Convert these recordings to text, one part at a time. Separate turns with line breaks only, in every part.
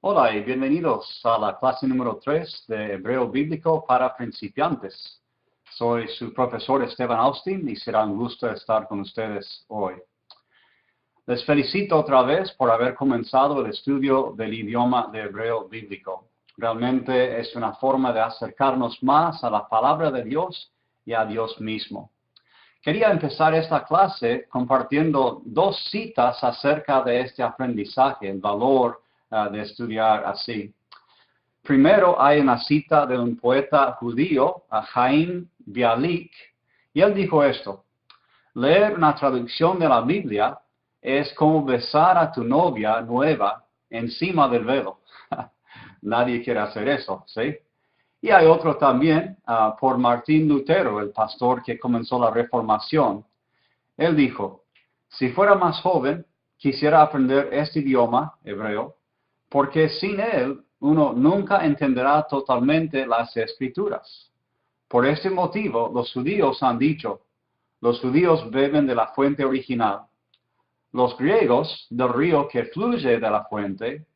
Hola y bienvenidos a la clase número 3 de Hebreo Bíblico para Principiantes. Soy su profesor Esteban Austin y será un gusto estar con ustedes hoy. Les felicito otra vez por haber comenzado el estudio del idioma de Hebreo Bíblico. Realmente es una forma de acercarnos más a la palabra de Dios y a Dios mismo. Quería empezar esta clase compartiendo dos citas acerca de este aprendizaje, el valor de estudiar así. Primero hay una cita de un poeta judío, Chaim Bialik, y él dijo esto: leer una traducción de la Biblia es como besar a tu novia nueva encima del velo. Nadie quiere hacer eso, ¿sí? Y hay otro también por Martín Lutero, el pastor que comenzó la Reformación. Él dijo: si fuera más joven, quisiera aprender este idioma hebreo, porque sin él uno nunca entenderá totalmente las Escrituras. Por este motivo, los judíos han dicho: los judíos beben de la fuente original, los griegos del río que fluye de la fuente,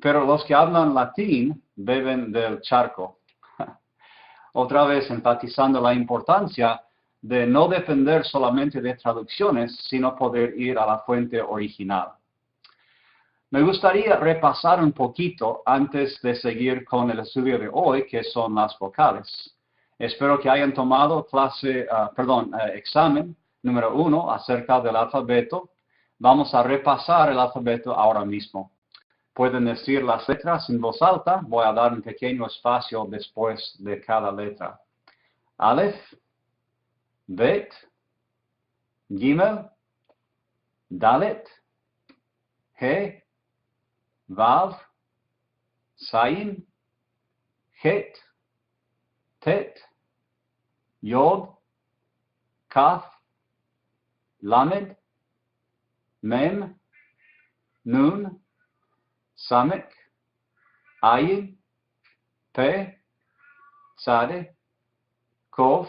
pero los que hablan latín beben del charco. Otra vez enfatizando la importancia de no depender solamente de traducciones, sino poder ir a la fuente original. Me gustaría repasar un poquito antes de seguir con el estudio de hoy, que son las vocales. Espero que hayan tomado examen número 1 acerca del alfabeto. Vamos a repasar el alfabeto ahora mismo. Pueden decir las letras en voz alta. Voy a dar un pequeño espacio después de cada letra. Aleph, Bet, Gimel, Dalet, He, Vav, Zayin, Het, Tet, Yod, Kaf, Lamed, Mem, Nun, Samek, Ayin, Pe, Tzade, Kof,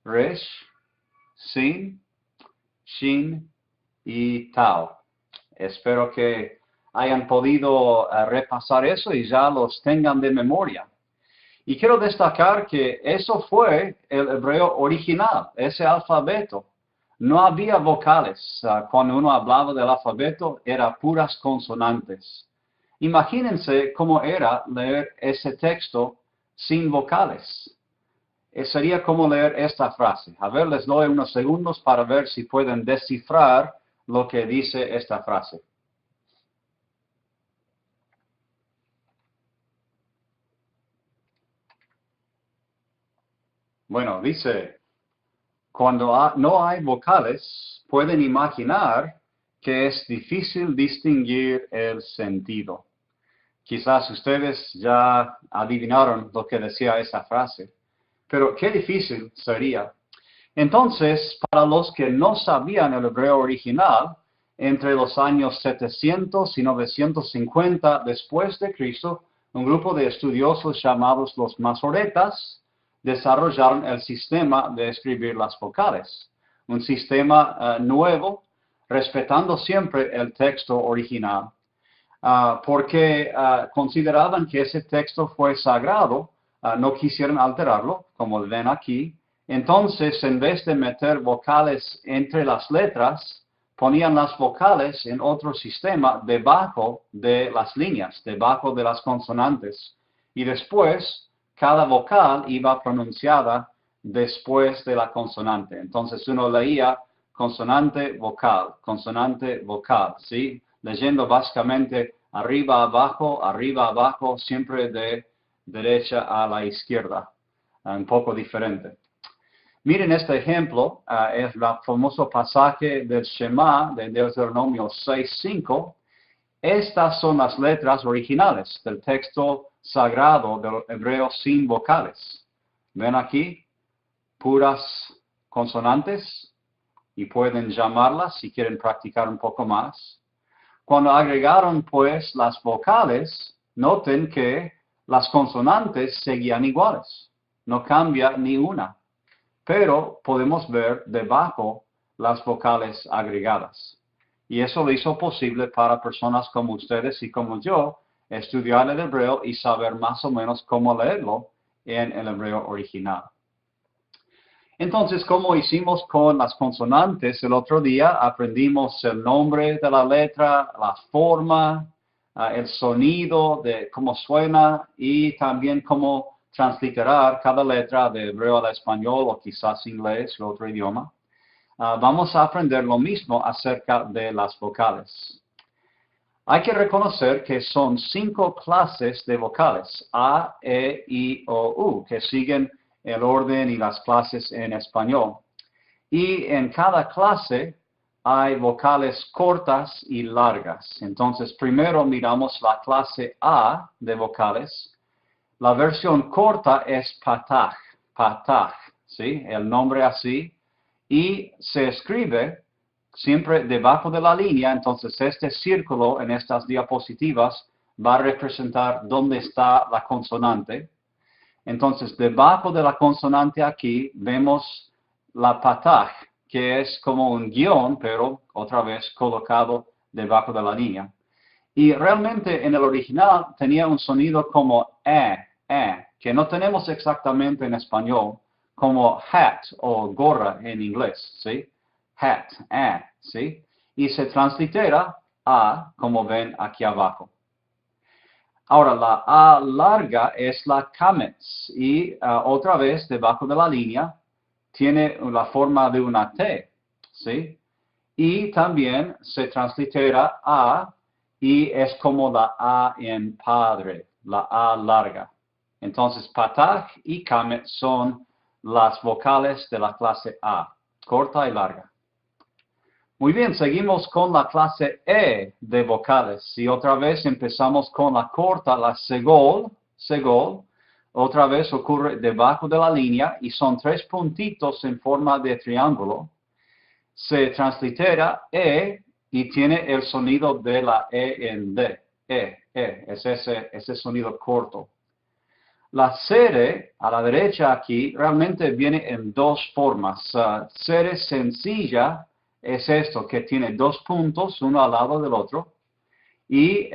Resh, Sin, Shin y Tau. Espero que hayan podido repasar eso y ya los tengan de memoria. Y quiero destacar que eso fue el hebreo original, ese alfabeto. No había vocales. Cuando uno hablaba del alfabeto, eran puras consonantes. Imagínense cómo era leer ese texto sin vocales. Sería como leer esta frase. A ver, les doy unos segundos para ver si pueden descifrar lo que dice esta frase. Bueno, dice: cuando no hay vocales, pueden imaginar que es difícil distinguir el sentido. Quizás ustedes ya adivinaron lo que decía esa frase, pero qué difícil sería. Entonces, para los que no sabían el hebreo original, entre los años 700 y 950 después de Cristo, un grupo de estudiosos llamados los masoretas desarrollaron el sistema de escribir las vocales, un sistema nuevo, respetando siempre el texto original, porque consideraban que ese texto fue sagrado, no quisieron alterarlo, como ven aquí. Entonces, en vez de meter vocales entre las letras, ponían las vocales en otro sistema debajo de las líneas, debajo de las consonantes, y después cada vocal iba pronunciada después de la consonante. Entonces uno leía consonante, vocal, ¿sí? Leyendo básicamente arriba, abajo, siempre de derecha a la izquierda, un poco diferente. Miren este ejemplo, es el famoso pasaje del Shema de Deuteronomio 6:5. Estas son las letras originales del texto sagrado del hebreo sin vocales. ¿Ven aquí? Puras consonantes, y pueden llamarlas si quieren practicar un poco más. Cuando agregaron pues las vocales, noten que las consonantes seguían iguales. No cambia ni una. Pero podemos ver debajo las vocales agregadas. Y eso lo hizo posible para personas como ustedes y como yo estudiar el hebreo y saber más o menos cómo leerlo en el hebreo original. Entonces, como hicimos con las consonantes, el otro día aprendimos el nombre de la letra, la forma, el sonido de cómo suena y también cómo transliterar cada letra de hebreo al español o quizás inglés o otro idioma. Vamos a aprender lo mismo acerca de las vocales. Hay que reconocer que son 5 clases de vocales, A, E, I, O, U, que siguen el orden y las clases en español. Y en cada clase hay vocales cortas y largas. Entonces, primero miramos la clase A de vocales. La versión corta es patach, ¿sí? El nombre así. Y se escribe siempre debajo de la línea, entonces este círculo en estas diapositivas va a representar dónde está la consonante. Entonces, debajo de la consonante aquí vemos la patach, que es como un guión, pero otra vez colocado debajo de la línea. Y realmente en el original tenía un sonido como que no tenemos exactamente en español, como hat o gorra en inglés, ¿sí? Hat, ¿sí? Y se translitera a, como ven aquí abajo. Ahora, la A larga es la kametz y otra vez debajo de la línea tiene la forma de una T, ¿sí? Y también se translitera A y es como la A en padre, la A larga. Entonces, patach y kametz son las vocales de la clase A, corta y larga. Muy bien, seguimos con la clase E de vocales. Y otra vez empezamos con la corta, la segol. Otra vez ocurre debajo de la línea y son 3 puntitos en forma de triángulo. Se translitera E y tiene el sonido de la E en D. Es ese sonido corto. La sere, a la derecha aquí, realmente viene en 2 formas. Sere sencilla es esto, que tiene 2 puntos, uno al lado del otro. Y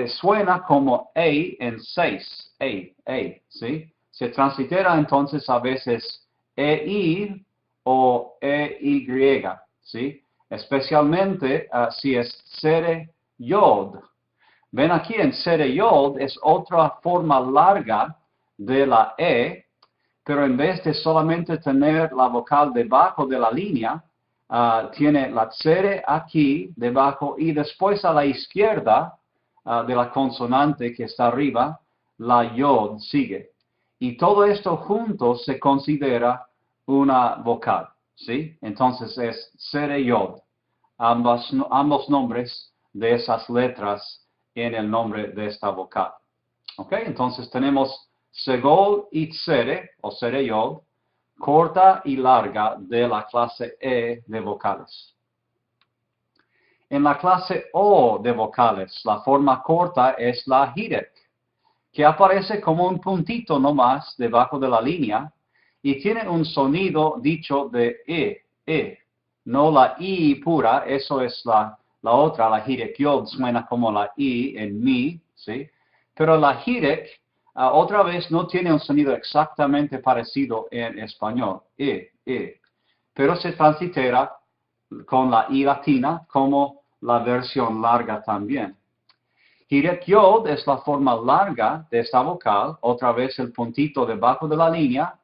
suena como E en 6. ¿Sí? Se translitera entonces a veces EI o EY, ¿sí? Especialmente si es sere yod. Ven aquí en sere yod es otra forma larga de la E, pero en vez de solamente tener la vocal debajo de la línea, tiene la tsere aquí debajo y después a la izquierda de la consonante que está arriba, la yod sigue. Y todo esto junto se considera una vocal, ¿sí? Entonces es tsere yod, ambos nombres de esas letras en el nombre de esta vocal. ¿Ok? Entonces tenemos segol y tsere, o sere yod, corta y larga de la clase E de vocales. En la clase O de vocales, la forma corta es la hirek, que aparece como un puntito nomás debajo de la línea y tiene un sonido dicho de E. No la I pura, eso es la otra, la hirek yod suena como la I en mi, ¿sí? Pero la hirek otra vez no tiene un sonido exactamente parecido en español, pero se translitera con la I latina como la versión larga también. Hirek yod es la forma larga de esta vocal, otra vez el puntito debajo de la línea,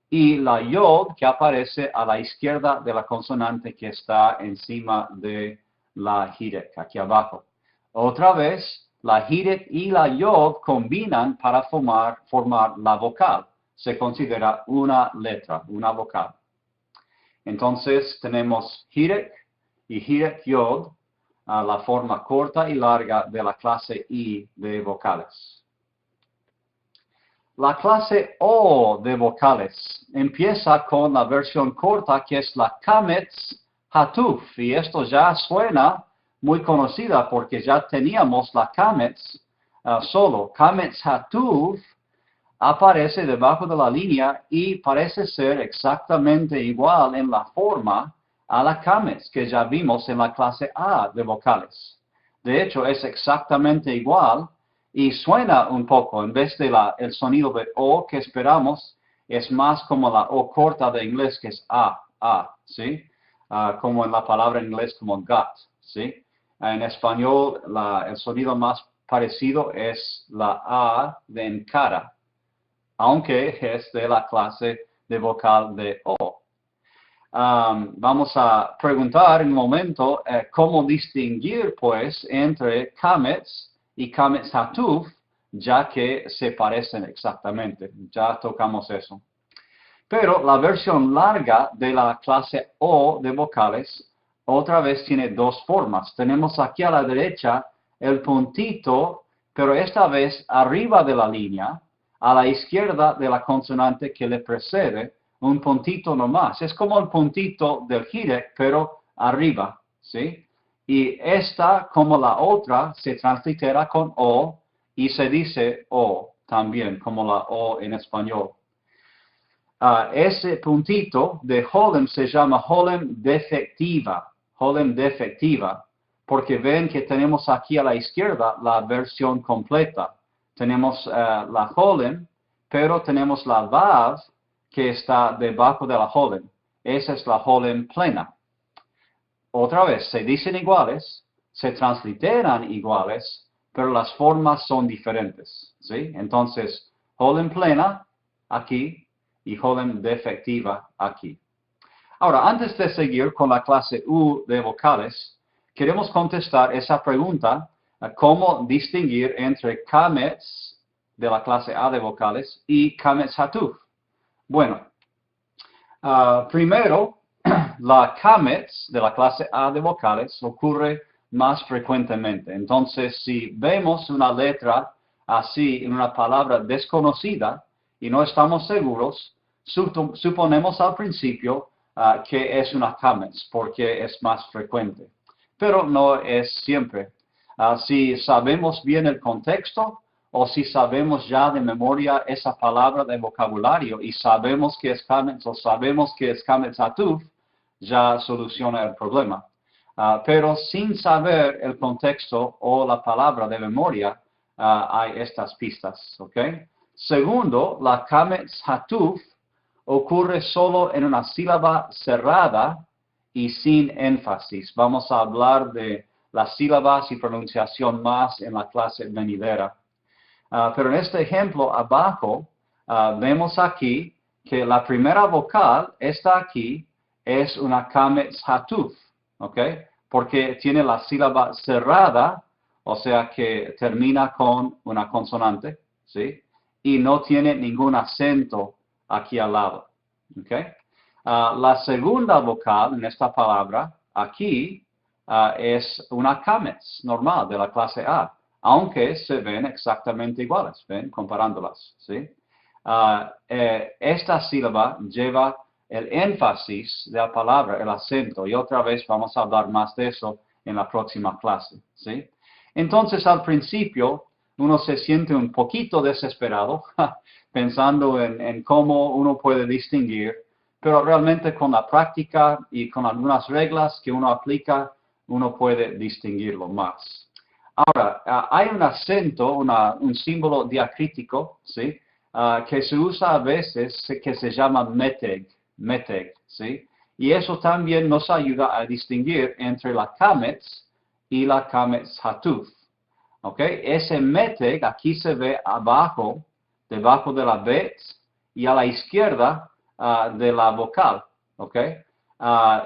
y la yod que aparece a la izquierda de la consonante que está encima de la hirek, aquí abajo. Otra vez, la hirek y la yod combinan para formar la vocal. Se considera una letra, una vocal. Entonces tenemos hirek y hirek yod, la forma corta y larga de la clase I de vocales. La clase O de vocales empieza con la versión corta que es la kametz hatuf. Y esto ya suena muy conocida porque ya teníamos la kametz solo. Kametz hatuf aparece debajo de la línea y parece ser exactamente igual en la forma a la kametz que ya vimos en la clase A de vocales. De hecho, es exactamente igual Y suena un poco, en vez de el sonido de O que esperamos, es más como la O corta de inglés, que es A, ¿sí? Como en la palabra en inglés como got, ¿sí? En español, el sonido más parecido es la A de encara, aunque es de la clase de vocal de O. Vamos a preguntar en un momento cómo distinguir, pues, entre kamets y kamets hatuf, ya que se parecen exactamente. Ya tocamos eso. Pero la versión larga de la clase O de vocales otra vez tiene dos formas. Tenemos aquí a la derecha el puntito, pero esta vez arriba de la línea, a la izquierda de la consonante que le precede, un puntito nomás. Es como el puntito del gire, pero arriba, ¿sí? Y esta, como la otra, se translitera con O y se dice O también, como la O en español. Ese puntito de Holem se llama Holem defectiva, porque ven que tenemos aquí a la izquierda la versión completa. Tenemos la Holem, pero tenemos la Vav que está debajo de la Holem. Esa es la Holem plena. Otra vez, se dicen iguales, se transliteran iguales, pero las formas son diferentes, ¿sí? Entonces, Holem plena, aquí, y Holem defectiva aquí. Ahora, antes de seguir con la clase U de vocales, queremos contestar esa pregunta, cómo distinguir entre kamets de la clase A de vocales y kamets hatuf. Bueno, primero, la kamets de la clase A de vocales ocurre más frecuentemente. Entonces, si vemos una letra así en una palabra desconocida y no estamos seguros, suponemos al principio que es una kamets porque es más frecuente. Pero no es siempre. Si sabemos bien el contexto o si sabemos ya de memoria esa palabra de vocabulario y sabemos que es kamets o sabemos que es kamets hatuf, ya soluciona el problema. Pero sin saber el contexto o la palabra de memoria, hay estas pistas, ¿ok? Segundo, la kamets hatuf ocurre solo en una sílaba cerrada y sin énfasis. Vamos a hablar de las sílabas y pronunciación más en la clase venidera. Pero en este ejemplo abajo, vemos aquí que la primera vocal, esta aquí, es una kamets hatuf, ¿ok? Porque tiene la sílaba cerrada, o sea que termina con una consonante, ¿sí? Y no tiene ningún acento aquí al lado, ¿ok? La segunda vocal en esta palabra, aquí, es una kamets normal de la clase A, aunque se ven exactamente iguales, ¿ven? Comparándolas, ¿sí? Esta sílaba lleva el énfasis de la palabra, el acento, y otra vez vamos a hablar más de eso en la próxima clase, ¿sí? Entonces, al principio, uno se siente un poquito desesperado, pensando en cómo uno puede distinguir, pero realmente con la práctica y con algunas reglas que uno aplica, uno puede distinguirlo más. Ahora, hay un acento, un símbolo diacrítico, ¿sí? Que se usa a veces, que se llama meteg, ¿sí? Y eso también nos ayuda a distinguir entre la kamets y la kamets hatuf, ¿ok? Ese meteg aquí se ve abajo, debajo de la bet y a la izquierda de la vocal, ¿ok?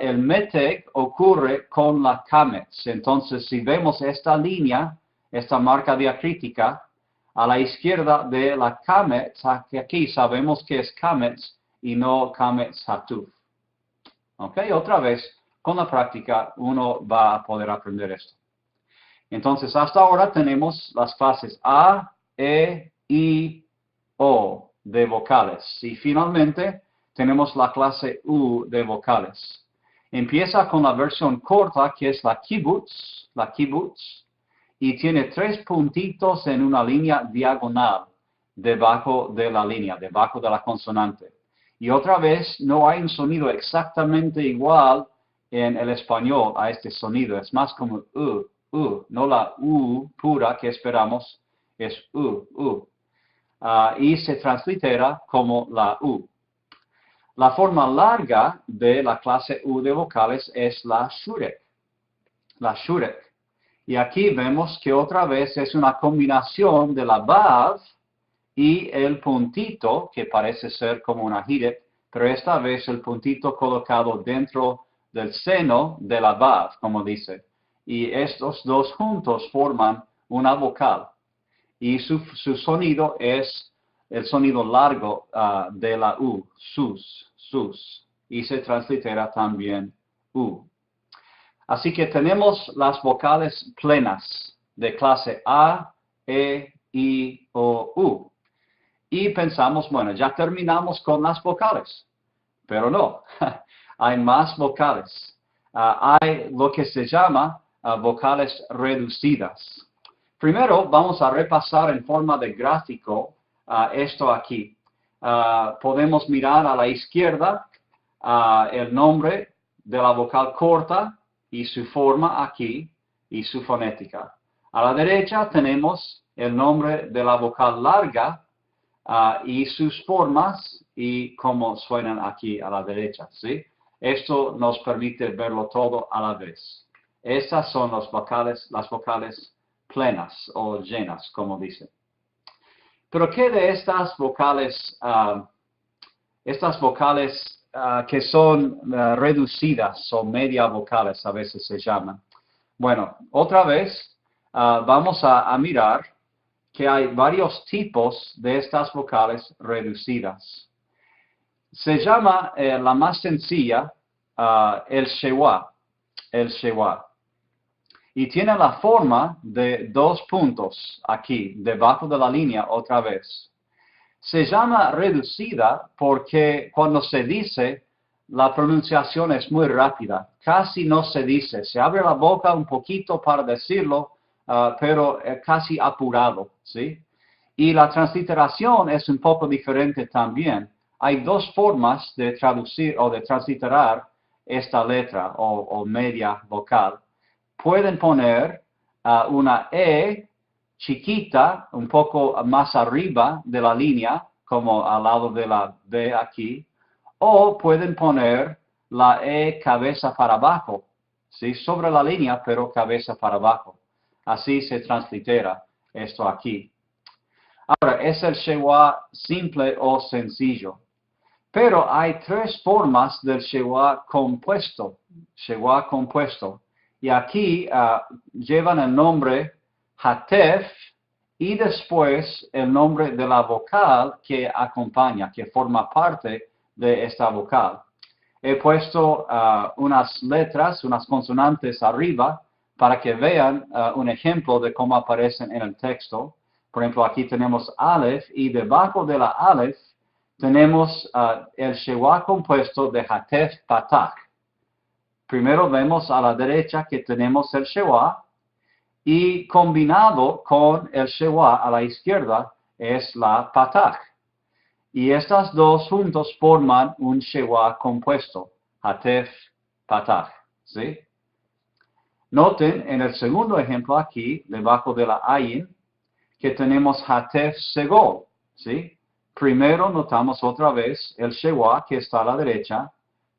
El meteg ocurre con la kamets. Entonces, si vemos esta línea, esta marca diacrítica, a la izquierda de la kamets, aquí sabemos que es kamets y no kamets hatuf. ¿Ok? Otra vez, con la práctica, uno va a poder aprender esto. Entonces, hasta ahora tenemos las clases A, E, I, O de vocales. Y finalmente, tenemos la clase U de vocales. Empieza con la versión corta, que es la kibbutz, y tiene 3 puntitos en una línea diagonal debajo de la línea, debajo de la consonante. Y otra vez, no hay un sonido exactamente igual en el español a este sonido. Es más como no la U pura que esperamos, es U. Y se translitera como la U. La forma larga de la clase U de vocales es la shurek. La shurek. Y aquí vemos que otra vez es una combinación de la vav y el puntito, que parece ser como una hiret, pero esta vez el puntito colocado dentro del seno de la vav, como dice. Y estos dos juntos forman una vocal. Y su sonido es el sonido largo de la U, sus. Y se translitera también U. Así que tenemos las vocales plenas de clase A, E, I, O, U. Y pensamos, bueno, ya terminamos con las vocales. Pero no, hay más vocales. Hay lo que se llama vocales reducidas. Primero vamos a repasar en forma de gráfico esto aquí. Podemos mirar a la izquierda el nombre de la vocal corta y su forma aquí y su fonética. A la derecha tenemos el nombre de la vocal larga y sus formas y cómo suenan aquí a la derecha, ¿sí? Esto nos permite verlo todo a la vez. Estas son las vocales plenas o llenas, como dice. Pero ¿qué de estas vocales que son reducidas o media vocales, a veces se llaman? Bueno, otra vez vamos a mirar que hay varios tipos de estas vocales reducidas. Se llama la más sencilla el shewa. Y tiene la forma de dos puntos aquí, debajo de la línea otra vez. Se llama reducida porque cuando se dice, la pronunciación es muy rápida. Casi no se dice. Se abre la boca un poquito para decirlo, pero casi apurado, ¿sí? Y la transliteración es un poco diferente también. Hay dos formas de traducir o de transliterar esta letra o media vocal. Pueden poner una E chiquita, un poco más arriba de la línea, como al lado de la B aquí, o pueden poner la E cabeza para abajo, ¿sí? Sobre la línea, pero cabeza para abajo. Así se translitera esto aquí. Ahora, es el shewa simple o sencillo. Pero hay tres formas del shewa compuesto. Y aquí llevan el nombre hatef y después el nombre de la vocal que acompaña, que forma parte de esta vocal. He puesto unas letras, unas consonantes arriba para que vean un ejemplo de cómo aparecen en el texto. Por ejemplo, aquí tenemos Aleph y debajo de la Aleph tenemos el shewa compuesto de hatef patach. Primero vemos a la derecha que tenemos el shewa y combinado con el shewa a la izquierda es la patach. Y estas dos juntos forman un shewa compuesto, hatef patach, ¿sí? Noten en el segundo ejemplo aquí, debajo de la ayin, que tenemos hatef segol, ¿sí? Primero notamos otra vez el shewa que está a la derecha,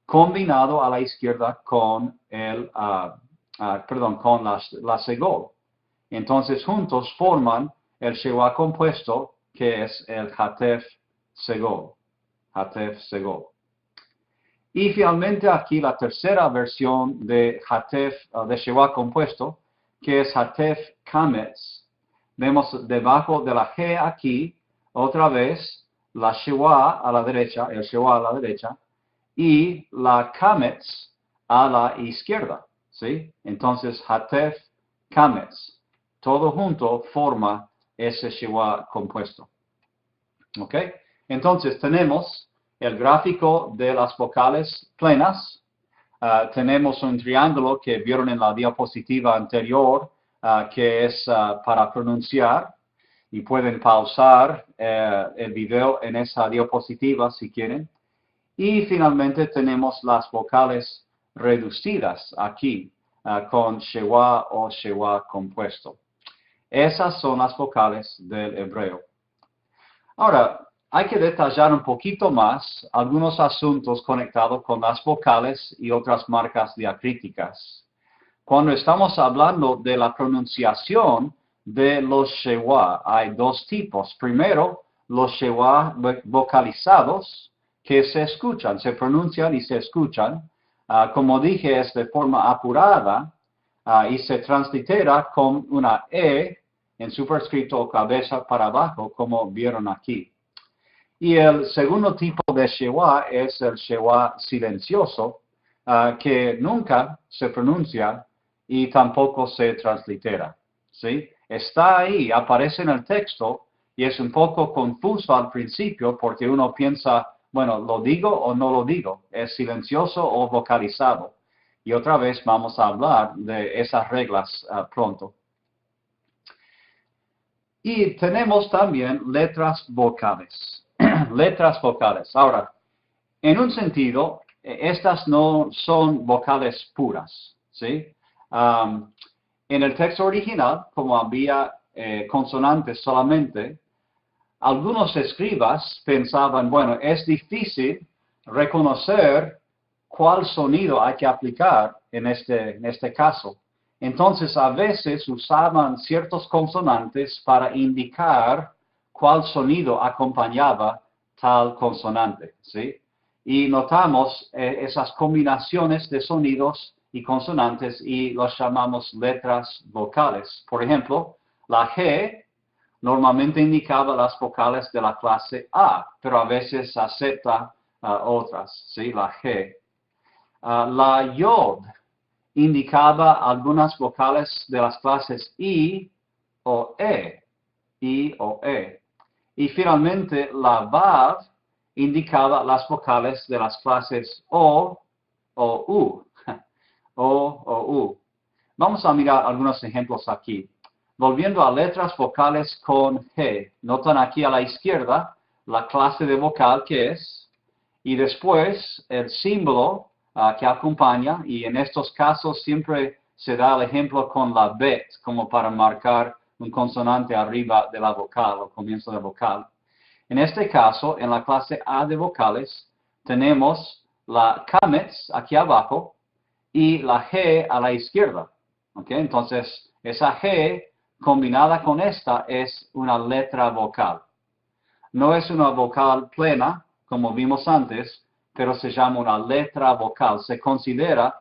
combinado a la izquierda con con la segol. Entonces juntos forman el shewa compuesto que es el hatef segol. Y finalmente aquí la tercera versión de de shewa compuesto, que es hatef kametz. Vemos debajo de la G aquí, otra vez, la shewa a la derecha, el shewa a la derecha, y la kametz a la izquierda, ¿sí? Entonces, hatef kametz. Todo junto forma ese shewa compuesto. ¿Ok? Entonces, tenemos el gráfico de las vocales plenas. Tenemos un triángulo que vieron en la diapositiva anterior, que es para pronunciar. Y pueden pausar el video en esa diapositiva si quieren. Y finalmente tenemos las vocales reducidas aquí con shewa o shewa compuesto. Esas son las vocales del hebreo. Ahora, hay que detallar un poquito más algunos asuntos conectados con las vocales y otras marcas diacríticas. Cuando estamos hablando de la pronunciación de los shewa, hay dos tipos. Primero, los shewa vocalizados, que se escuchan, se pronuncian y se escuchan. Como dije, es de forma apurada y se translitera con una E en superescrito o cabeza para abajo, como vieron aquí. Y el segundo tipo de shewa es el shewa silencioso, que nunca se pronuncia y tampoco se translitera. ¿Sí? Está ahí, aparece en el texto y es un poco confuso al principio porque uno piensa, bueno, ¿lo digo o no lo digo? ¿Es silencioso o vocalizado? Y otra vez vamos a hablar de esas reglas pronto. Y tenemos también letras vocales. Letras vocales. Ahora, en un sentido, estas no son vocales puras, ¿sí? En el texto original, como había consonantes solamente, algunos escribas pensaban, bueno, es difícil reconocer cuál sonido hay que aplicar en este caso. Entonces, a veces usaban ciertos consonantes para indicar cuál sonido acompañaba tal consonante, ¿sí? Y notamos esas combinaciones de sonidos y consonantes y los llamamos letras vocales. Por ejemplo, la G normalmente indicaba las vocales de la clase A, pero a veces acepta otras, ¿sí? La G. La Yod indicaba algunas vocales de las clases I o E. I o E. Y finalmente la Vav indicaba las vocales de las clases O o U. O U. Vamos a mirar algunos ejemplos aquí. Volviendo a letras vocales con G. Notan aquí a la izquierda la clase de vocal que es. Y después el símbolo que acompaña. Y en estos casos siempre se da el ejemplo con la Bet, como para marcar un consonante arriba de la vocal o comienzo de vocal. En este caso, en la clase A de vocales, tenemos la Kametz aquí abajo y la G a la izquierda. ¿Okay? Entonces, esa G combinada con esta es una letra vocal. No es una vocal plena, como vimos antes, pero se llama una letra vocal. Se considera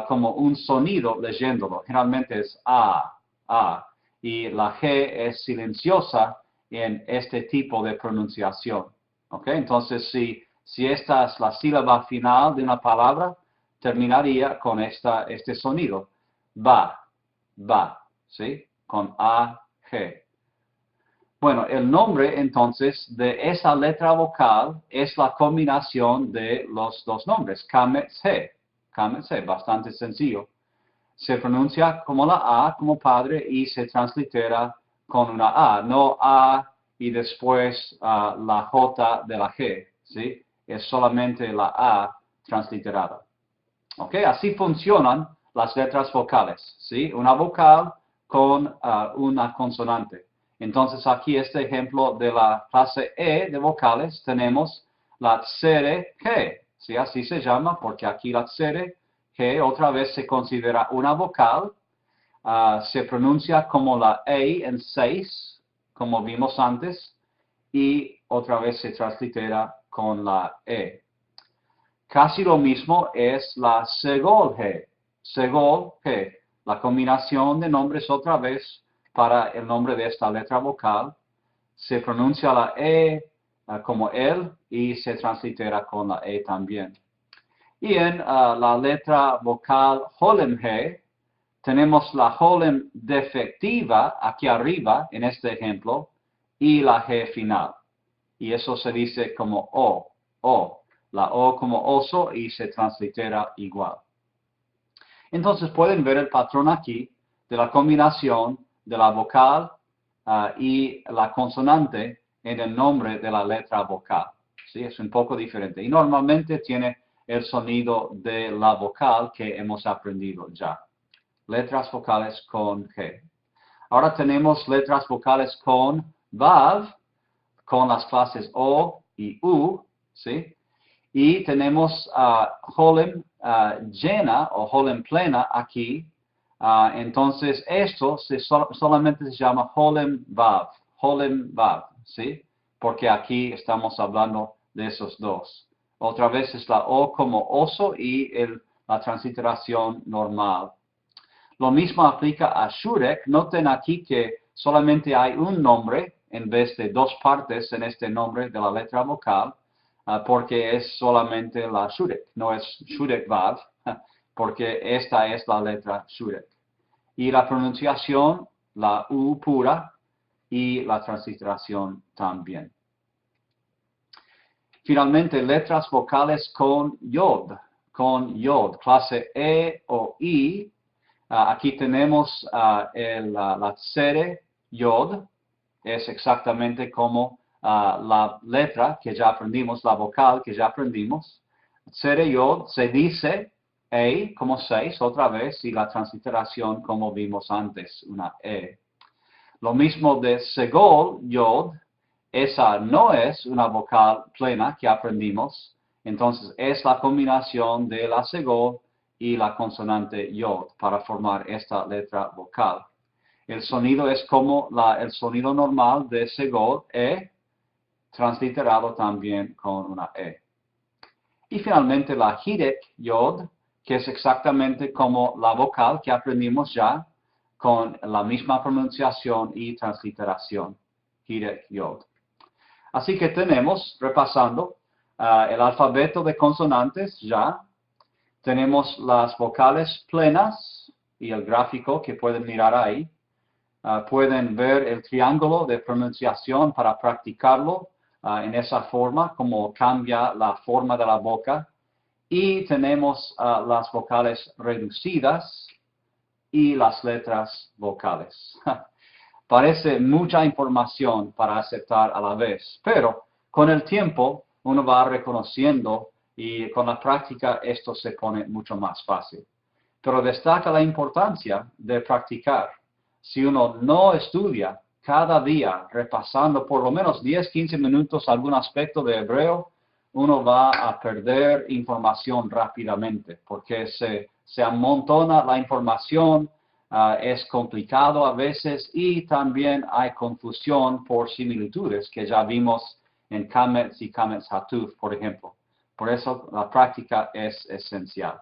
como un sonido leyéndolo. Generalmente es A, A. Y la G es silenciosa en este tipo de pronunciación. ¿Okay? Entonces, si esta es la sílaba final de una palabra, terminaría con este sonido. Va, va, ¿sí? Con A, G. Bueno, el nombre entonces de esa letra vocal es la combinación de los dos nombres, Kametz He. Kametz He, bastante sencillo. Se pronuncia como la A, como padre, y se translitera con una A, no A y después la J de la G, ¿sí? Es solamente la A transliterada. ¿Ok? Así funcionan las letras vocales, ¿sí? Una vocal con una consonante. Entonces aquí este ejemplo de la clase E de vocales tenemos la tsere G, ¿sí? Así se llama porque aquí la tsere G otra vez se considera una vocal, se pronuncia como la E en 6, como vimos antes, y otra vez se translitera con la E. Casi lo mismo es la segol G, segol G, la combinación de nombres otra vez para el nombre de esta letra vocal, se pronuncia la E como él y se translitera con la E también. Y en la letra vocal Holem G, tenemos la Holem defectiva aquí arriba en este ejemplo y la G final. Y eso se dice como O, O. La O como oso y se translitera igual. Entonces pueden ver el patrón aquí de la combinación de la vocal y la consonante en el nombre de la letra vocal. ¿Sí? Es un poco diferente. Y normalmente tiene el sonido de la vocal que hemos aprendido ya. Letras vocales con G. Ahora tenemos letras vocales con Vav, con las clases O y U, ¿sí? Y tenemos Holem llena o Holem plena aquí. Entonces, esto solamente se llama Holem Vav, ¿sí? Porque aquí estamos hablando de esos dos. Otra vez es la O como oso y la transliteración normal. Lo mismo aplica a Shurek. Noten aquí que solamente hay un nombre en vez de dos partes en este nombre de la letra vocal, porque es solamente la Shurek, no es Shurek Vav, porque esta es la letra Shurek. Y la pronunciación, la U pura y la transliteración también. Finalmente, letras vocales con yod, clase E o I. Aquí tenemos la tsere yod, es exactamente como la letra que ya aprendimos, la vocal que ya aprendimos. Tsere yod se dice E como 6 otra vez y la transliteración como vimos antes, una E. Lo mismo de segol yod, esa no es una vocal plena que aprendimos, entonces es la combinación de la segol y la consonante yod para formar esta letra vocal. El sonido es como el sonido normal de segol, E, transliterado también con una E. Y finalmente la hirek yod, que es exactamente como la vocal que aprendimos ya, con la misma pronunciación y transliteración, hirek yod. Así que tenemos, repasando, el alfabeto de consonantes ya. Tenemos las vocales plenas y el gráfico que pueden mirar ahí. Pueden ver el triángulo de pronunciación para practicarlo en esa forma, como cambia la forma de la boca. Y tenemos las vocales reducidas y las letras vocales. Parece mucha información para aceptar a la vez, pero con el tiempo uno va reconociendo y con la práctica esto se pone mucho más fácil. Pero destaca la importancia de practicar. Si uno no estudia cada día repasando por lo menos 10-15 minutos algún aspecto de hebreo, uno va a perder información rápidamente porque se amontona la información. Es complicado a veces y también hay confusión por similitudes que ya vimos en Kametz y Kametz Hatuf, por ejemplo. Por eso la práctica es esencial.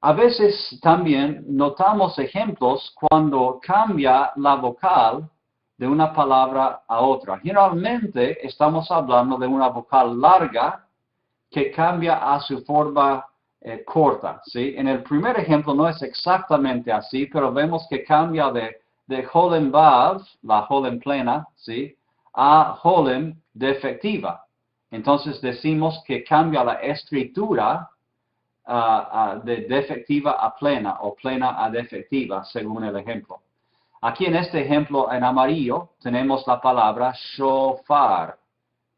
A veces también notamos ejemplos cuando cambia la vocal de una palabra a otra. Generalmente estamos hablando de una vocal larga que cambia a su forma corta, ¿sí? En el primer ejemplo no es exactamente así, pero vemos que cambia de Holem Vav, la Holem plena, ¿sí? A Holem defectiva. Entonces decimos que cambia la escritura de defectiva a plena o plena a defectiva, según el ejemplo. Aquí en este ejemplo en amarillo tenemos la palabra shofar.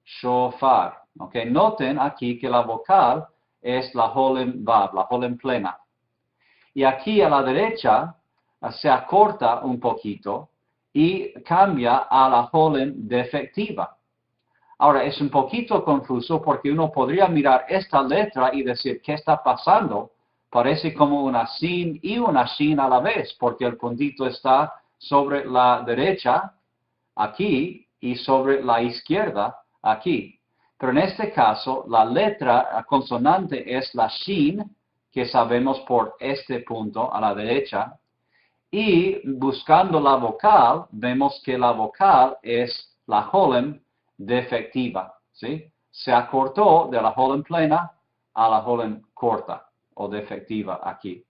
Shofar. Okay. Noten aquí que la vocal es la Holem Vav, la Holem plena. Y aquí a la derecha se acorta un poquito y cambia a la Holem defectiva. Ahora, es un poquito confuso porque uno podría mirar esta letra y decir, ¿qué está pasando? Parece como una sin y una shin a la vez, porque el puntito está sobre la derecha, aquí, y sobre la izquierda, aquí. Pero en este caso, la letra consonante es la shin, que sabemos por este punto a la derecha, y buscando la vocal, vemos que la vocal es la Holem defectiva, ¿sí? Se acortó de la Holem plena a la Holem corta o defectiva aquí.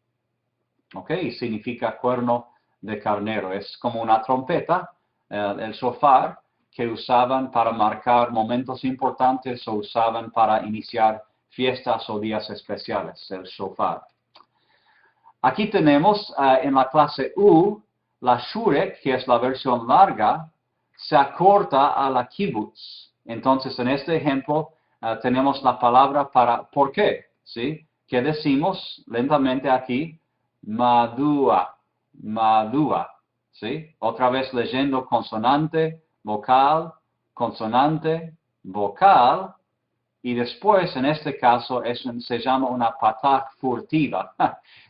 ¿Ok? Y significa cuerno de carnero. Es como una trompeta, el shofar, que usaban para marcar momentos importantes o usaban para iniciar fiestas o días especiales, el shofar. Aquí tenemos en la clase U, la shurek, que es la versión larga, se acorta a la kibbutz. Entonces, en este ejemplo, tenemos la palabra para ¿por qué? ¿Sí? ¿Qué decimos lentamente aquí? Madua, madua. ¿sí? Otra vez leyendo consonante, vocal, consonante, vocal, y después, en este caso, se llama una patah furtiva.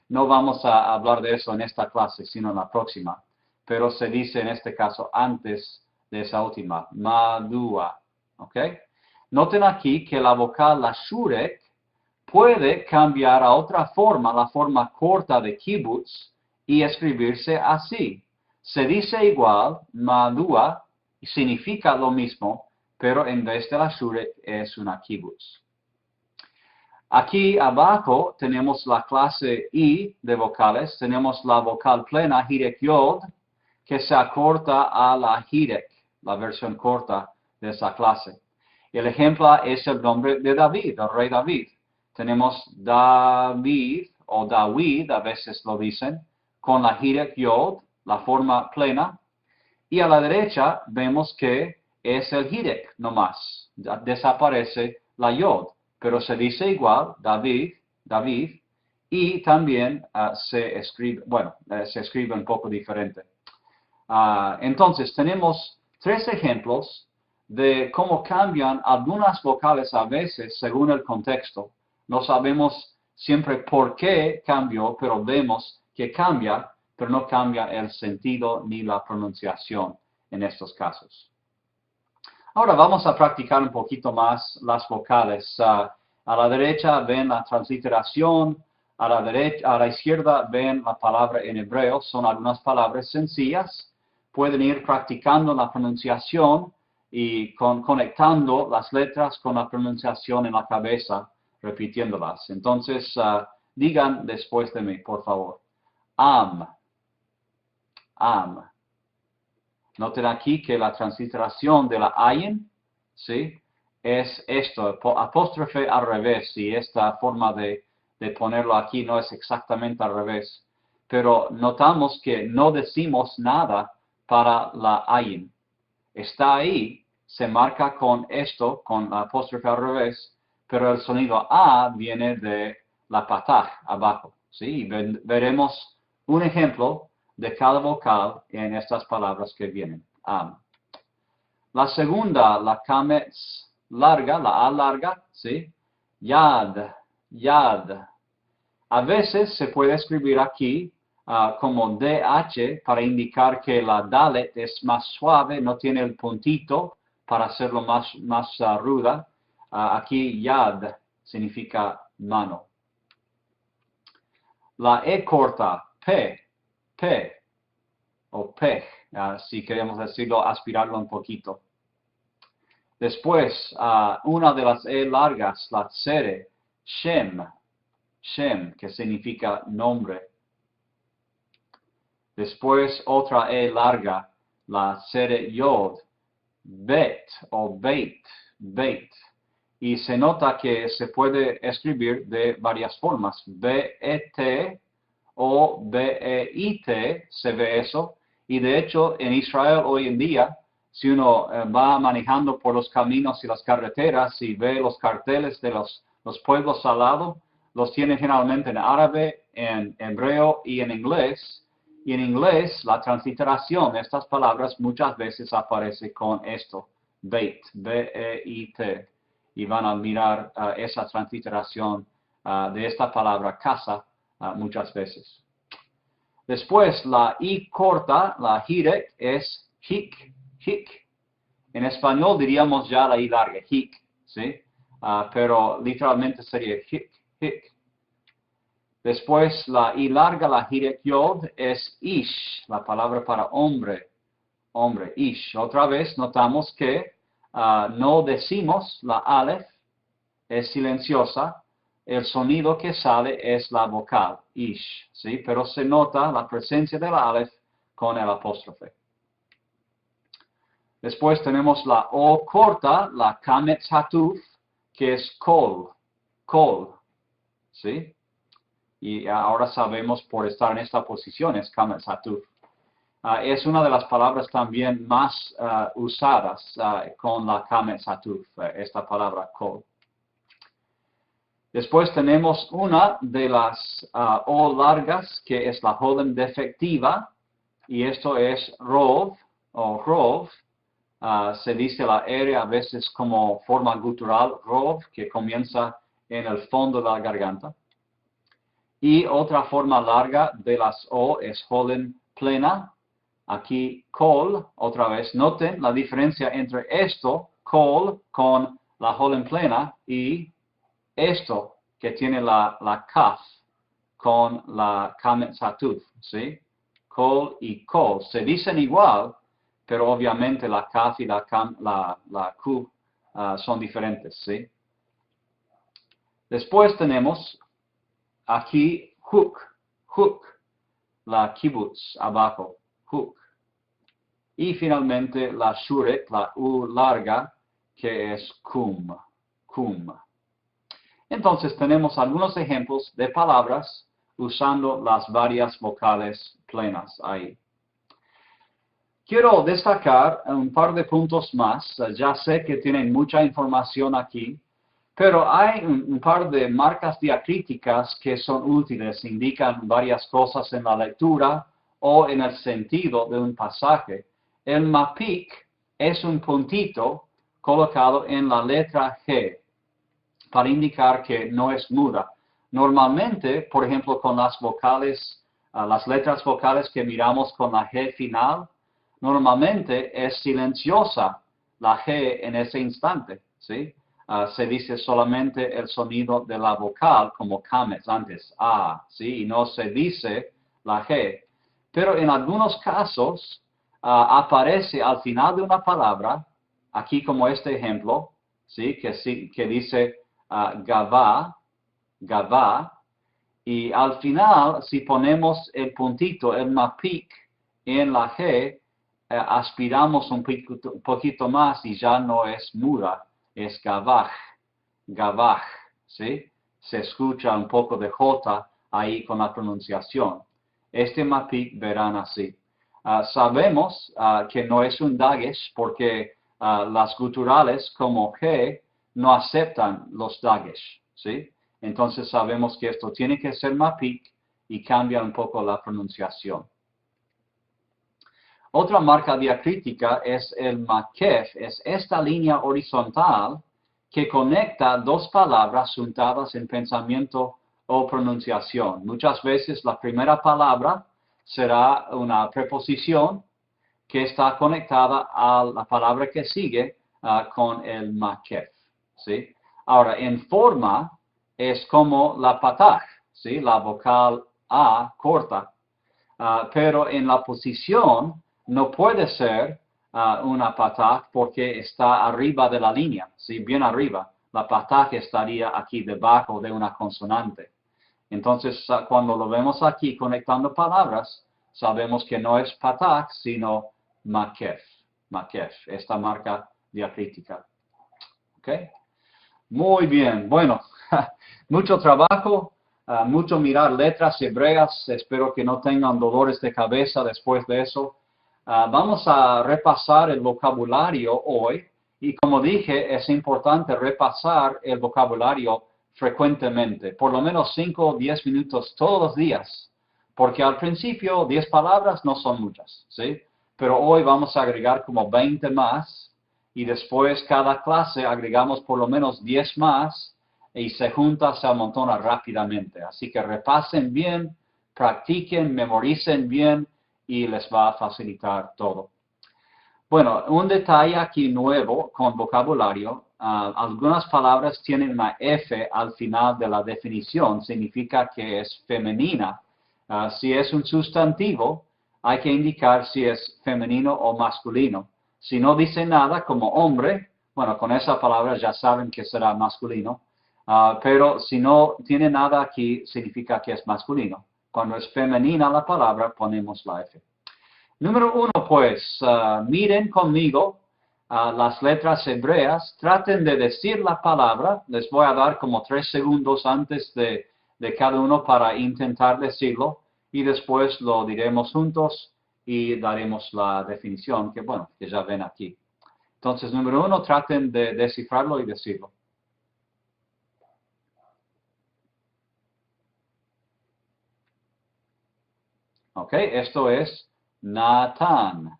No vamos a hablar de eso en esta clase, sino en la próxima. Pero se dice en este caso antes de esa última, madua. ¿Ok? Noten aquí que la vocal, la shurek, puede cambiar a otra forma, la forma corta de kibbutz, y escribirse así. Se dice igual, madua, y significa lo mismo, pero en vez de la shurek es una kibbutz. Aquí abajo tenemos la clase I de vocales, tenemos la vocal plena, hirek yod, que se acorta a la hirek, la versión corta de esa clase. El ejemplo es el nombre de David, el rey David. Tenemos David o Dawid, a veces lo dicen, con la hirek yod, la forma plena, y a la derecha vemos que es el hirek nomás, desaparece la yod, pero se dice igual, David, y también se escribe un poco diferente. Entonces, tenemos 3 ejemplos de cómo cambian algunas vocales a veces según el contexto. No sabemos siempre por qué cambió, pero vemos que cambia, pero no cambia el sentido ni la pronunciación en estos casos. Ahora vamos a practicar un poquito más las vocales. A la derecha ven la transliteración, a la izquierda ven la palabra en hebreo. Son algunas palabras sencillas. Pueden ir practicando la pronunciación y conectando las letras con la pronunciación en la cabeza, repitiéndolas. Entonces, digan después de mí, por favor. Am. Noten aquí que la transliteración de la ayin, ¿sí? Es esto, apóstrofe al revés, y esta forma de ponerlo aquí no es exactamente al revés. Pero notamos que no decimos nada para la ayin. Está ahí, se marca con esto, con la apóstrofe al revés, pero el sonido A viene de la patah abajo, ¿sí? Y veremos un ejemplo de cada vocal en estas palabras que vienen. La segunda, la kametz larga, la A larga, ¿sí? Yad. A veces se puede escribir aquí como DH para indicar que la dalet es más suave, no tiene el puntito para hacerlo más ruda. Aquí yad significa mano. La E corta, P, o pej, si queremos decirlo, aspirarlo un poquito. Después, una de las E largas, la tsere, Shem, que significa nombre. Después, otra E larga, la tsere yod, bet o beit. Y se nota que se puede escribir de varias formas. B-E-T o B-E-I-T, se ve eso. Y de hecho, en Israel hoy en día, si uno va manejando por los caminos y las carreteras y ve los carteles de los pueblos al lado, los tienen generalmente en árabe, en hebreo y en inglés. Y en inglés, la transliteración de estas palabras muchas veces aparece con esto, beit, B-E-I-T. Y van a mirar esa transliteración de esta palabra casa muchas veces. Después, la I corta, la hirek, es hik. En español diríamos ya la I larga, hik, ¿sí? Pero literalmente sería hik. Después, la I larga, la hirek yod, es ish, la palabra para hombre, ish. Otra vez notamos que no decimos la aleph, es silenciosa, el sonido que sale es la vocal, ish, ¿sí? Pero se nota la presencia de la aleph con el apóstrofe. Después tenemos la O corta, la kametz hatuf, que es kol, ¿sí? Y ahora sabemos por estar en esta posición es kametz hatuf. Es una de las palabras también más usadas con la kametz hatuf, esta palabra kol. Después tenemos una de las O largas, que es la holem defectiva, y esto es rov o rov. Se dice la R a veces como forma gutural, rov, que comienza en el fondo de la garganta. Y otra forma larga de las O es holen plena. Aquí col, otra vez, noten la diferencia entre esto, col, con la holen plena, y esto, que tiene la kaf, con la kamet satuf, ¿sí? Col y col. Se dicen igual, pero obviamente la kaf y la q son diferentes, ¿sí? Después tenemos aquí hook, la kibbutz abajo, hook. Y finalmente la shuret, la u larga, que es kum. Entonces tenemos algunos ejemplos de palabras usando las varias vocales plenas ahí. Quiero destacar un par de puntos más. Ya sé que tienen mucha información aquí, pero hay un par de marcas diacríticas que son útiles, indican varias cosas en la lectura o en el sentido de un pasaje. El mapik es un puntito colocado en la letra G para indicar que no es muda. Normalmente, por ejemplo, con las vocales, las letras vocales que miramos con la G final, normalmente es silenciosa la G en ese instante, ¿sí? Se dice solamente el sonido de la vocal, como kames antes, ¿sí? Y no se dice la G. Pero en algunos casos aparece al final de una palabra, aquí como este ejemplo, ¿sí? Que dice gavá, y al final, si ponemos el puntito, el mapik, en la G, aspiramos un poquito más y ya no es muda, es gavach, ¿sí? Se escucha un poco de J ahí con la pronunciación. Este mapik verán así. Sabemos que no es un dagesh porque las guturales como G no aceptan los dagesh, ¿sí? Entonces sabemos que esto tiene que ser mapik y cambia un poco la pronunciación. Otra marca diacrítica es el makef, es esta línea horizontal que conecta dos palabras juntadas en pensamiento o pronunciación. Muchas veces la primera palabra será una preposición que está conectada a la palabra que sigue con el makef, ¿sí? Ahora, en forma es como la pataj, ¿sí? La vocal A corta, pero en la posición no puede ser una pataj porque está arriba de la línea, ¿sí? Bien arriba. La pataj estaría aquí debajo de una consonante. Entonces, cuando lo vemos aquí conectando palabras, sabemos que no es pataj, sino makef, esta marca diacrítica. ¿Ok? Muy bien, bueno, mucho trabajo, mucho mirar letras hebreas, espero que no tengan dolores de cabeza después de eso. Vamos a repasar el vocabulario hoy y como dije, es importante repasar el vocabulario frecuentemente, por lo menos 5 o 10 minutos todos los días, porque al principio 10 palabras no son muchas, ¿sí? Pero hoy vamos a agregar como 20 más y después cada clase agregamos por lo menos 10 más y se junta, se amontona rápidamente. Así que repasen bien, practiquen, memoricen bien y les va a facilitar todo. Bueno, un detalle aquí nuevo con vocabulario. Algunas palabras tienen una F al final de la definición, significa que es femenina. Si es un sustantivo, hay que indicar si es femenino o masculino. Si no dice nada como hombre, bueno, con esa palabra ya saben que será masculino, pero si no tiene nada aquí, significa que es masculino. Cuando es femenina la palabra, ponemos la F. Número 1, pues, miren conmigo las letras hebreas, traten de decir la palabra, les voy a dar como 3 segundos antes de cada uno para intentar decirlo, y después lo diremos juntos y daremos la definición, que bueno, que ya ven aquí. Entonces, número 1, traten de descifrarlo y decirlo. Ok, esto es Natán.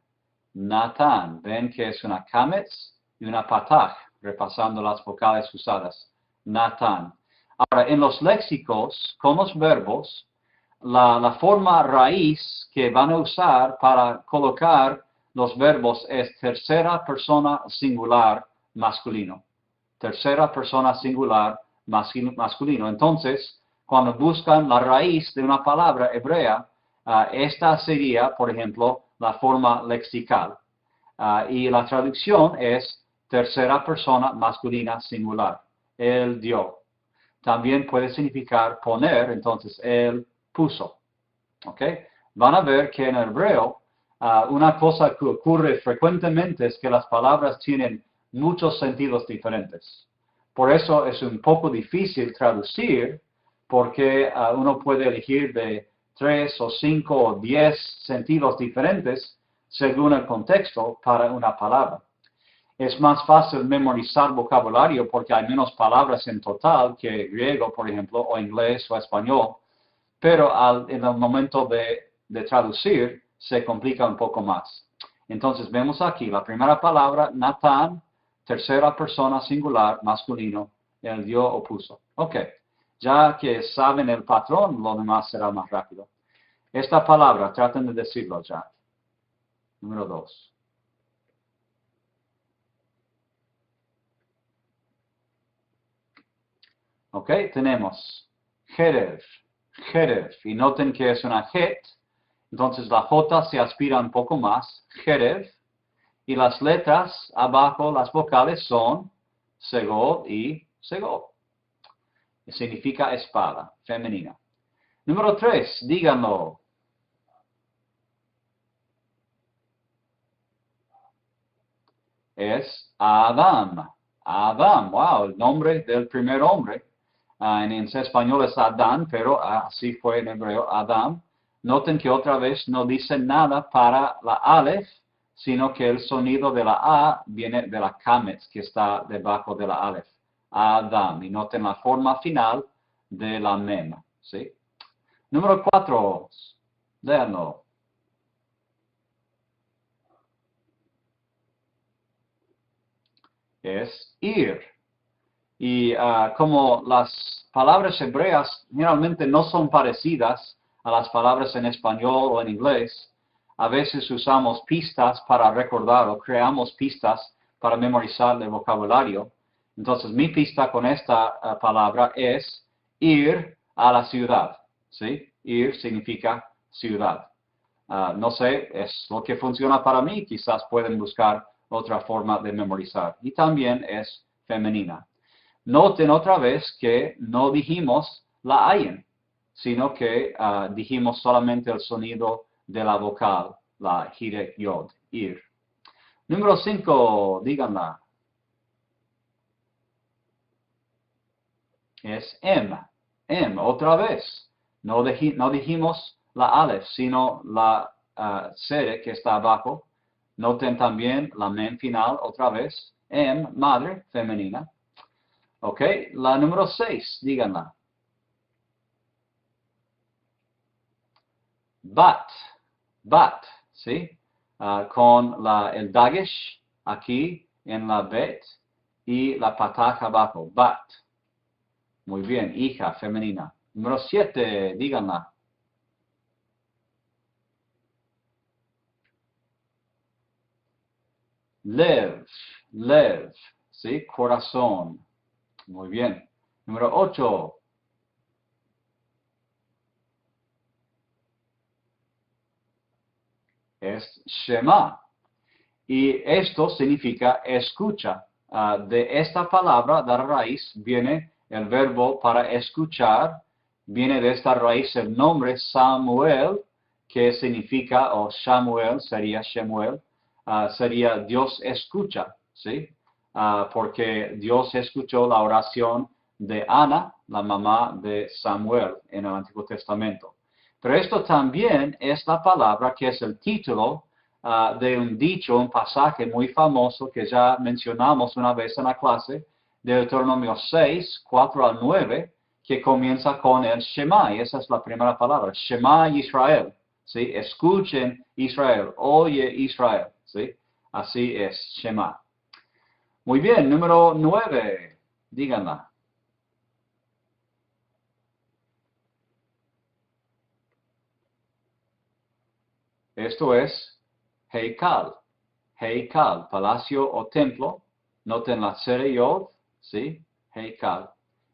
Natán. Ven que es una kametz y una pataj, repasando las vocales usadas. Natán. Ahora, en los léxicos, con los verbos, la forma raíz que van a usar para colocar los verbos es tercera persona singular masculino. Tercera persona singular masculino. Entonces, cuando buscan la raíz de una palabra hebrea, esta sería, por ejemplo, la forma lexical. Y la traducción es tercera persona masculina singular. Él dio. También puede significar poner, entonces él puso. ¿Ok? Van a ver que en el hebreo, una cosa que ocurre frecuentemente es que las palabras tienen muchos sentidos diferentes. Por eso es un poco difícil traducir, porque uno puede elegir de 3 o 5 o 10 sentidos diferentes según el contexto para una palabra. Es más fácil memorizar vocabulario porque hay menos palabras en total que griego, por ejemplo, o inglés o español, pero en el momento de traducir se complica un poco más. Entonces vemos aquí la primera palabra, Natán, tercera persona singular, masculino, él dio o puso. Ok, ya que saben el patrón, lo demás será más rápido. Esta palabra, traten de decirlo ya. Número 2. Ok, tenemos Jerez, Jerez, y noten que es una het, entonces la J se aspira un poco más, Jerez, y las letras abajo, las vocales son segod y segod. Significa espada, femenina. Número 3, díganlo. Es Adam. Adam, wow, el nombre del primer hombre. En español es Adán, pero así fue en hebreo, Adam. Noten que otra vez no dice nada para la Aleph, sino que el sonido de la A viene de la kametz, que está debajo de la Aleph. Adam. Y noten la forma final de la mem. ¿Sí? Número 4. Léanlo. Es ir. Y como las palabras hebreas generalmente no son parecidas a las palabras en español o en inglés, a veces usamos pistas para recordar o creamos pistas para memorizar el vocabulario. Entonces mi pista con esta palabra es ir a la ciudad. ¿Sí? Ir significa ciudad. No sé, es lo que funciona para mí. Quizás pueden buscar otra forma de memorizar. Y también es femenina. Noten otra vez que no dijimos la ayin, sino que dijimos solamente el sonido de la vocal, la hirek yod, ir. Número 5, díganla. Es em, otra vez. No dijimos la aleph, sino la sere que está abajo. Noten también la mem final, otra vez. Em, madre, femenina. Ok, la número 6, díganla. Bat, ¿sí? Con el dagesh aquí en la bet y la pataja abajo, bat. Muy bien, hija, femenina. Número 7, díganla. Lev, ¿sí? Corazón. Muy bien. Número 8. Es Shema. Y esto significa escucha. De esta palabra, de raíz, viene el verbo para escuchar. Viene de esta raíz el nombre Samuel, que significa, o Samuel, sería Shemuel, sería Dios escucha, ¿sí? Porque Dios escuchó la oración de Ana, la mamá de Samuel, en el Antiguo Testamento. Pero esto también es la palabra que es el título de un dicho, un pasaje muy famoso que ya mencionamos una vez en la clase, de Deuteronomio 6, 4 al 9, que comienza con el Shema, y esa es la primera palabra, Shema Israel, ¿sí? Escuchen Israel, oye Israel, ¿sí? Así es, Shema. Muy bien, número 9, díganla. Esto es Heikal, Heikal, palacio o templo. Noten la sere yod, ¿sí? Heikal.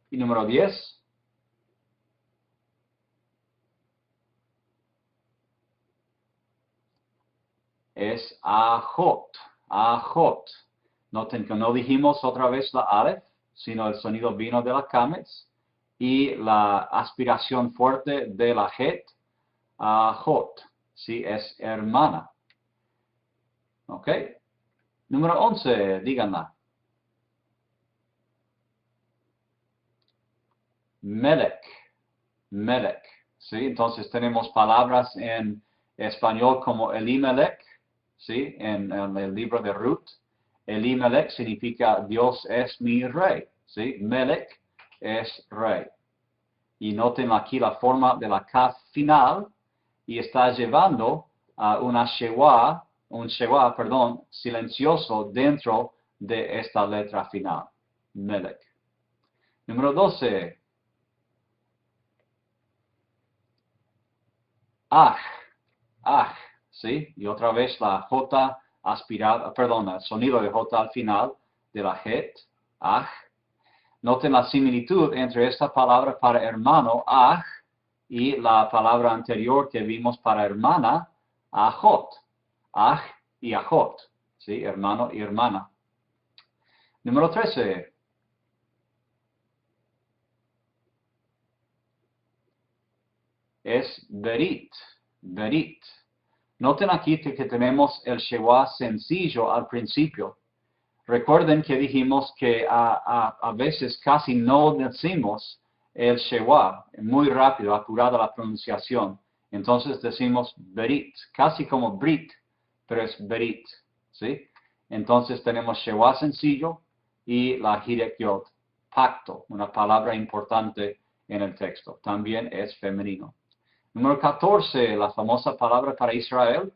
Y número 10. Es Ajot, Ajot. Noten que no dijimos otra vez la Aleph, sino el sonido vino de la Kametz y la aspiración fuerte de la Het, Ajot, sí, es hermana. ¿Ok? Número 11, díganla. Melech, Melech, ¿sí? Entonces tenemos palabras en español como Elimelech, ¿sí? En el libro de Ruth. Elimelech significa Dios es mi rey, ¿sí? Melech es rey. Y noten aquí la forma de la kaf final y está llevando a un shewa, silencioso dentro de esta letra final. Melech. Número 12. ¿Sí? Y otra vez la J aspirada, perdón, el sonido de J al final de la Het, Noten la similitud entre esta palabra para hermano, y la palabra anterior que vimos para hermana, Ajot. Y Ajot, ¿sí? Hermano y hermana. Número 13. Es Berit, Berit. Noten aquí que tenemos el Shewa sencillo al principio. Recuerden que dijimos que a veces casi no decimos el Shewa, muy rápido, apurada la pronunciación. Entonces decimos Berit, casi como Brit, pero es Berit, ¿sí? Entonces tenemos Shewa sencillo y la Hirek Yod, pacto, una palabra importante en el texto. También es femenino. Número 14, la famosa palabra para Israel.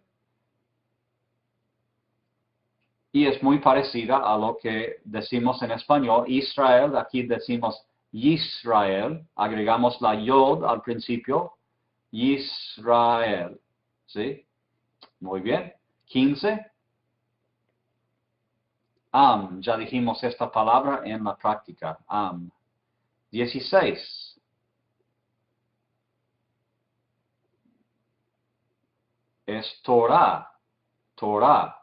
Y es muy parecida a lo que decimos en español. Israel, aquí decimos Yisrael. Agregamos la yod al principio. Yisrael. ¿Sí? Muy bien. 15. Ya dijimos esta palabra en la práctica. 16. Es Torah. Torah.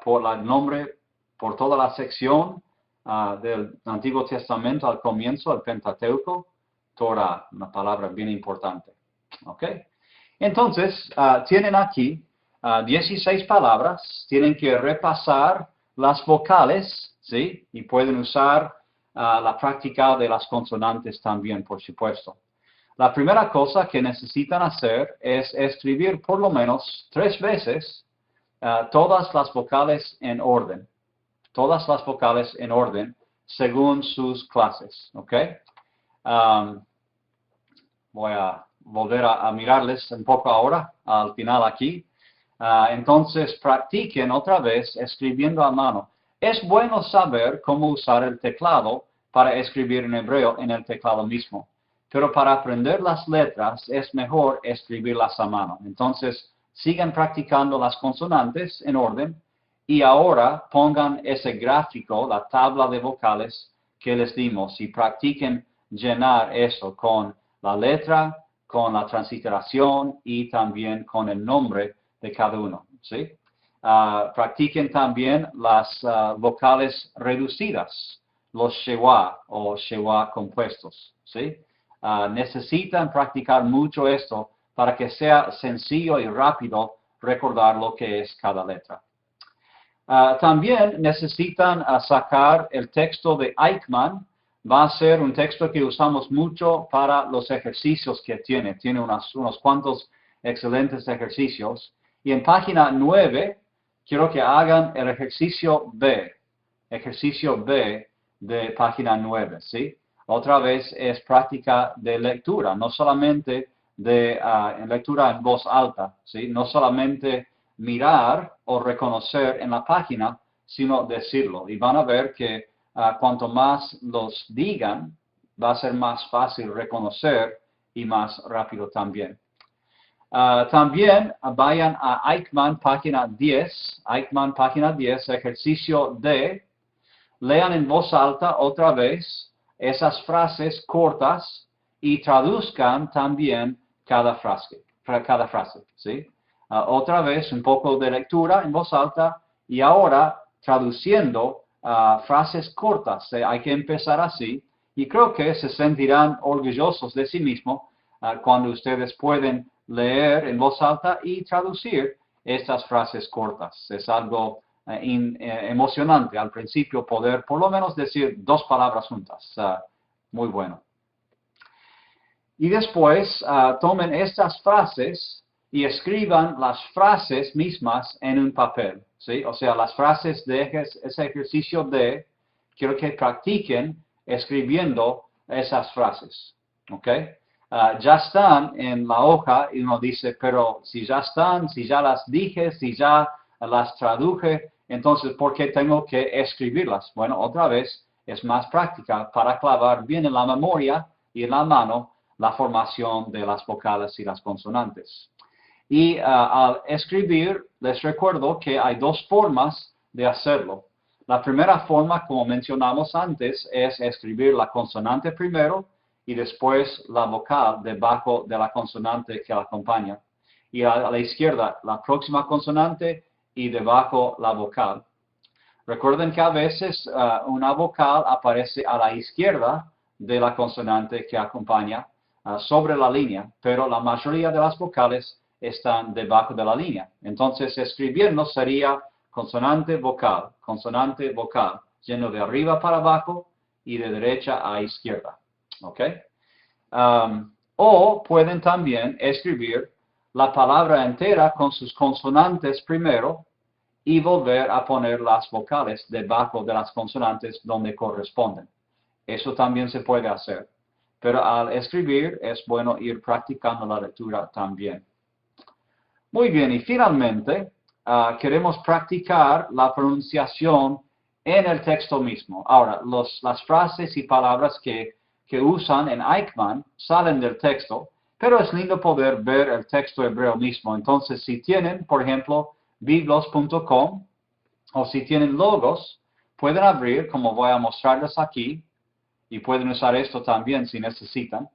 Por el nombre, por toda la sección del Antiguo Testamento al comienzo, el Pentateuco, Torah, una palabra bien importante. ¿Ok? Entonces, tienen aquí 16 palabras, tienen que repasar las vocales, ¿sí? Y pueden usar la práctica de las consonantes también, por supuesto. La primera cosa que necesitan hacer es escribir por lo menos 3 veces todas las vocales en orden. Todas las vocales en orden según sus clases. ¿Ok? Voy a volver a mirarles un poco ahora, al final aquí. Entonces, practiquen otra vez escribiendo a mano. Es bueno saber cómo usar el teclado para escribir en hebreo en el teclado mismo. Pero para aprender las letras es mejor escribirlas a mano. Entonces, sigan practicando las consonantes en orden y ahora pongan ese gráfico, la tabla de vocales que les dimos y practiquen llenar eso con la letra, con la transliteración y también con el nombre de cada uno. ¿Sí? Practiquen también las vocales reducidas, los shewa o shewa compuestos. ¿Sí? Necesitan practicar mucho esto para que sea sencillo y rápido recordar lo que es cada letra. También necesitan sacar el texto de Eichmann. Va a ser un texto que usamos mucho para los ejercicios que tiene. Tiene unos cuantos excelentes ejercicios. Y en página 9, quiero que hagan el ejercicio B. Ejercicio B de página 9, ¿sí? Otra vez es práctica de lectura. No solamente de lectura en voz alta, ¿sí? No solamente mirar o reconocer en la página, sino decirlo. Y van a ver que cuanto más los digan, va a ser más fácil reconocer y más rápido también. También vayan a Eichmann, página 10. Eichmann, página 10, ejercicio D. Lean en voz alta otra vez esas frases cortas y traduzcan también cada frase, ¿sí? Otra vez un poco de lectura en voz alta y ahora traduciendo frases cortas. Hay que empezar así y creo que se sentirán orgullosos de sí mismos cuando ustedes pueden leer en voz alta y traducir estas frases cortas. Es algo emocionante al principio poder por lo menos decir 2 palabras juntas. Muy bueno. Y después tomen estas frases y escriban las frases mismas en un papel, ¿sí? O sea, las frases de ese ejercicio de, quiero que practiquen escribiendo esas frases, ¿ok? Ya están en la hoja y uno dice, pero si ya están, si ya las dije, si ya las traduje, entonces, ¿por qué tengo que escribirlas? Bueno, otra vez, es más práctica para clavar bien en la memoria y en la mano la formación de las vocales y las consonantes. Y al escribir, les recuerdo que hay 2 formas de hacerlo. La primera forma, como mencionamos antes, es escribir la consonante primero y después la vocal debajo de la consonante que la acompaña. Y a la izquierda, la próxima consonante y debajo la vocal. Recuerden que a veces una vocal aparece a la izquierda de la consonante que acompaña sobre la línea, pero la mayoría de las vocales están debajo de la línea. Entonces, escribiendo sería consonante, vocal, yendo de arriba para abajo y de derecha a izquierda. ¿Ok? O pueden también escribir la palabra entera con sus consonantes primero y volver a poner las vocales debajo de las consonantes donde corresponden. Eso también se puede hacer. Pero al escribir es bueno ir practicando la lectura también. Muy bien, y finalmente queremos practicar la pronunciación en el texto mismo. Ahora, las frases y palabras que usan en Eichmann salen del texto, pero es lindo poder ver el texto hebreo mismo. Entonces, si tienen, por ejemplo, biblos.com o si tienen logos, pueden abrir, como voy a mostrarles aquí, y pueden usar esto también si necesitan.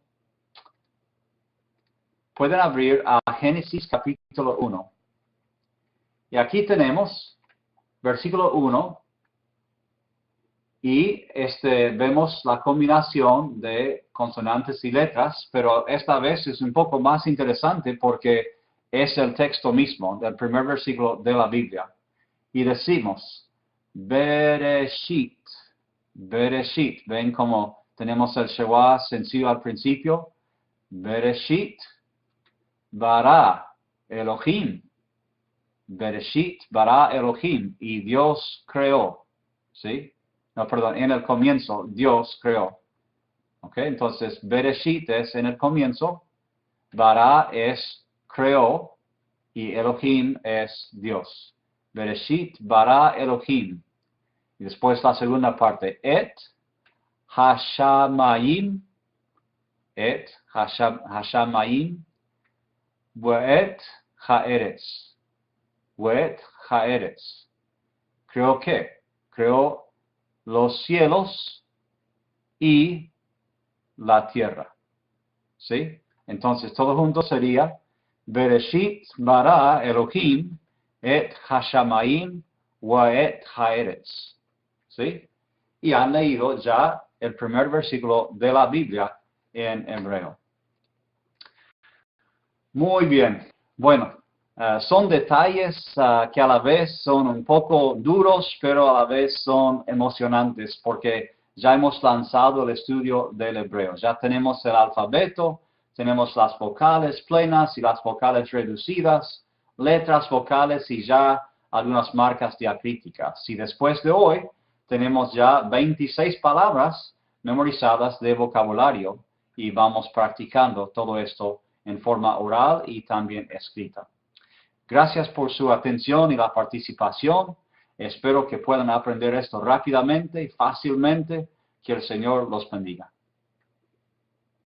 Pueden abrir a Génesis capítulo 1. Y aquí tenemos versículo 1 y vemos la combinación de consonantes y letras, pero esta vez es un poco más interesante porque es el texto mismo del primer versículo de la Biblia. Y decimos, Bereshit. Bereshit. ¿Ven cómo tenemos el Shewa sencillo al principio? Bereshit bara Elohim. Bereshit bara Elohim. Y Dios creó. ¿Sí? No, perdón, en el comienzo Dios creó. ¿Ok? Entonces, Bereshit es en el comienzo. Bara es creó. Y Elohim es Dios. Bereshit bara Elohim. Y después la segunda parte. Et hashamayim. Et hashamayim. Ve'et ha'eretz. Ve'et ha'eretz. ¿Creó qué? Creó los cielos y la tierra. ¿Sí? Entonces, todo junto sería Bereshit bara Elohim et hashamayim ve'et ha'eretz. ¿Sí? Y han leído ya el primer versículo de la Biblia en hebreo. Muy bien. Bueno, son detalles que a la vez son un poco duros, pero a la vez son emocionantes porque ya hemos lanzado el estudio del hebreo. Ya tenemos el alfabeto, tenemos las vocales plenas y las vocales reducidas, letras vocales y ya algunas marcas diacríticas. Y después de hoy tenemos ya 26 palabras memorizadas de vocabulario y vamos practicando todo esto en forma oral y también escrita. Gracias por su atención y la participación. Espero que puedan aprender esto rápidamente y fácilmente. Que el Señor los bendiga.